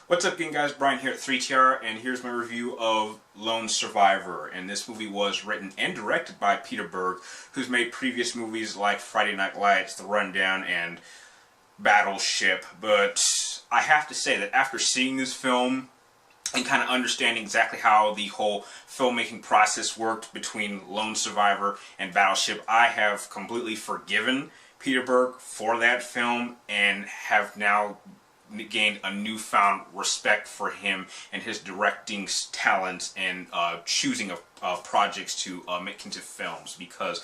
What's up again, guys? Brian here at 3TR, and here's my review of Lone Survivor. And this movie was written and directed by Peter Berg, who's made previous movies like Friday Night Lights, The Rundown, and Battleship. But I have to say that after seeing this film and kind of understanding exactly how the whole filmmaking process worked between Lone Survivor and Battleship, I have completely forgiven Peter Berg for that film and have now gained a newfound respect for him and his directing talents and choosing of projects to make into films, because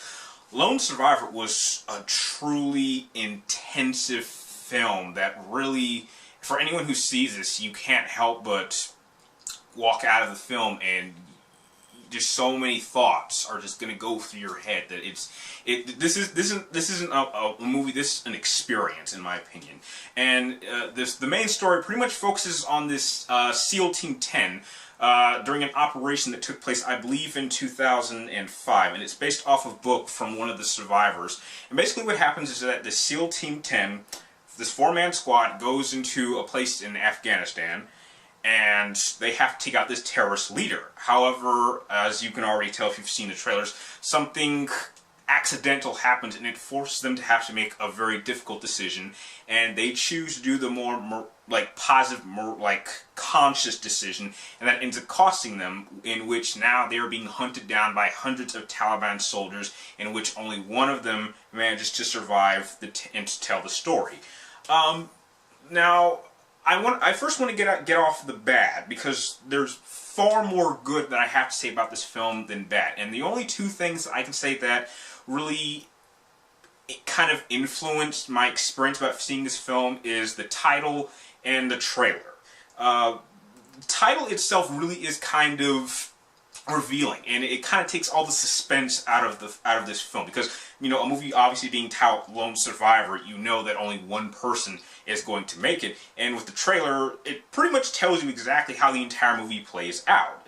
Lone Survivor was a truly intensive film that really, for anyone who sees this, you can't help but walk out of the film and just so many thoughts are just gonna go through your head that this isn't a movie. This is an experience, in my opinion. And the main story pretty much focuses on this SEAL Team 10 during an operation that took place, I believe, in 2005, and it's based off of a book from one of the survivors. And basically, what happens is that the SEAL Team 10, this four-man squad, goes into a place in Afghanistan, and they have to take out this terrorist leader. However, as you can already tell if you've seen the trailers, something accidental happens and it forces them to have to make a very difficult decision, and they choose to do the more positive, more conscious decision, and that ends up costing them, in which now they are being hunted down by hundreds of Taliban soldiers, in which only one of them manages to survive and to tell the story. Now, I first want to get off the bad, because there's far more good that I have to say about this film than bad. And the only two things I can say that really kind of influenced my experience about seeing this film is the title and the trailer. The title itself really is kind of revealing, and it kind of takes all the suspense out of this film, because, you know, a movie obviously being titled Lone Survivor, you know that only one person is going to make it, and with the trailer, it pretty much tells you exactly how the entire movie plays out.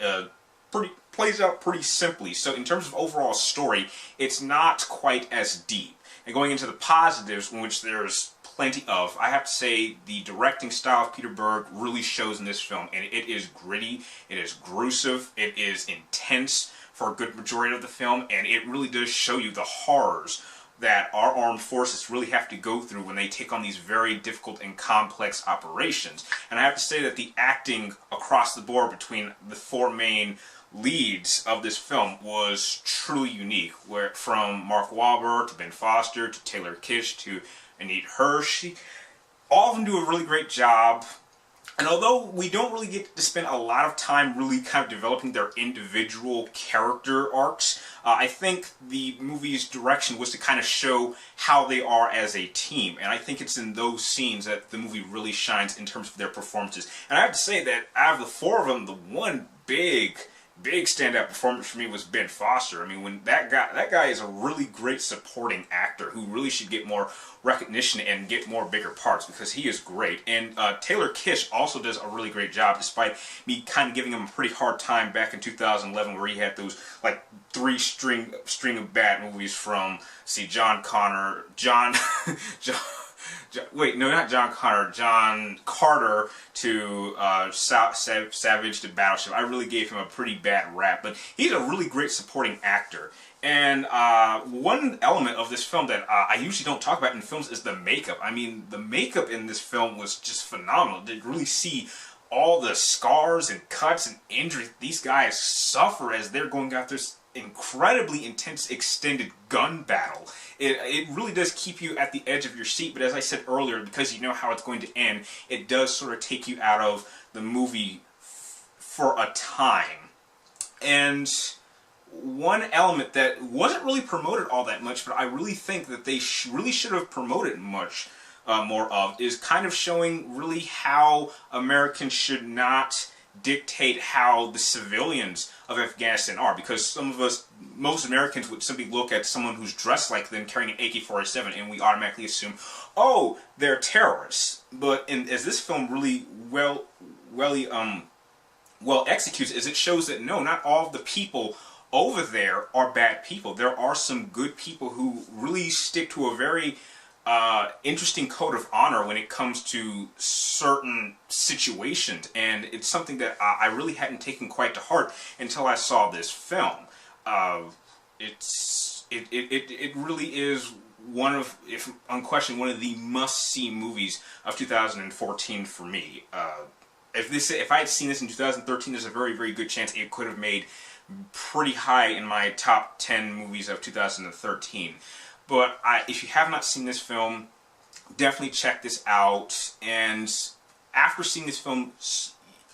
Plays out pretty simply. So in terms of overall story, it's not quite as deep. And going into the positives, in which there's plenty of, I have to say the directing style of Peter Berg really shows in this film, and it is gritty, it is gruesome, it is intense for a good majority of the film, and it really does show you the horrors that our armed forces really have to go through when they take on these very difficult and complex operations. And I have to say that the acting across the board between the four main leads of this film was truly unique, where from Mark Wahlberg to Ben Foster to Taylor Kitsch to Annette Hirsch, all of them do a really great job. And although we don't really get to spend a lot of time really kind of developing their individual character arcs, I think the movie's direction was to kind of show how they are as a team. And I think it's in those scenes that the movie really shines in terms of their performances. And I have to say that out of the four of them, the one big standout performance for me was Ben Foster. I mean, when that guy is a really great supporting actor who really should get more recognition and get more bigger parts, because he is great. And Taylor Kitsch also does a really great job, despite me kind of giving him a pretty hard time back in 2011, where he had those three string of bad movies from, John Carter to Savage to Battleship. I really gave him a pretty bad rap, but he's a really great supporting actor. And one element of this film that I usually don't talk about in films is the makeup. I mean, the makeup in this film was just phenomenal. To really see all the scars and cuts and injuries these guys suffer as they're going out this incredibly intense extended gun battle. It really does keep you at the edge of your seat, but as I said earlier, because you know how it's going to end, it does sort of take you out of the movie for a time. And one element that wasn't really promoted all that much, but I really think that they really should have promoted much more of, is kind of showing really how Americans should not dictate how the civilians of Afghanistan are, because some of us, most Americans, would simply look at someone who's dressed like them carrying an AK-47 and we automatically assume, oh, they're terrorists. But as this film really well executes, is it shows that no, not all of the people over there are bad people. There are some good people who really stick to a very interesting code of honor when it comes to certain situations, and it's something that I really hadn't taken quite to heart until I saw this film. It really is one of, if unquestioned, one of the must-see movies of 2014 for me. If I had seen this in 2013, there's a very, very good chance it could have made pretty high in my top 10 movies of 2013. But if you have not seen this film, definitely check this out. And after seeing this film,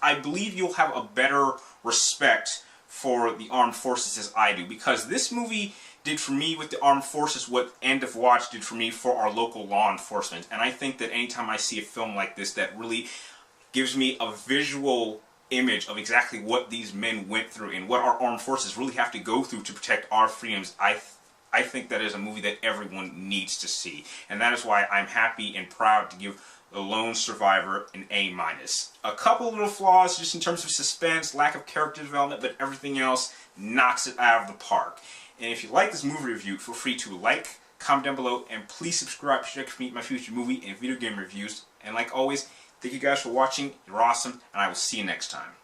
I believe you'll have a better respect for the armed forces as I do, because this movie did for me with the armed forces what End of Watch did for me for our local law enforcement. And I think that anytime I see a film like this that really gives me a visual image of exactly what these men went through and what our armed forces really have to go through to protect our freedoms, I think that is a movie that everyone needs to see. And that is why I'm happy and proud to give The Lone Survivor an A-. A couple little flaws just in terms of suspense, lack of character development, but everything else knocks it out of the park. And if you like this movie review, feel free to like, comment down below, and please subscribe to check for my future movie and video game reviews. And like always, thank you guys for watching. You're awesome, and I will see you next time.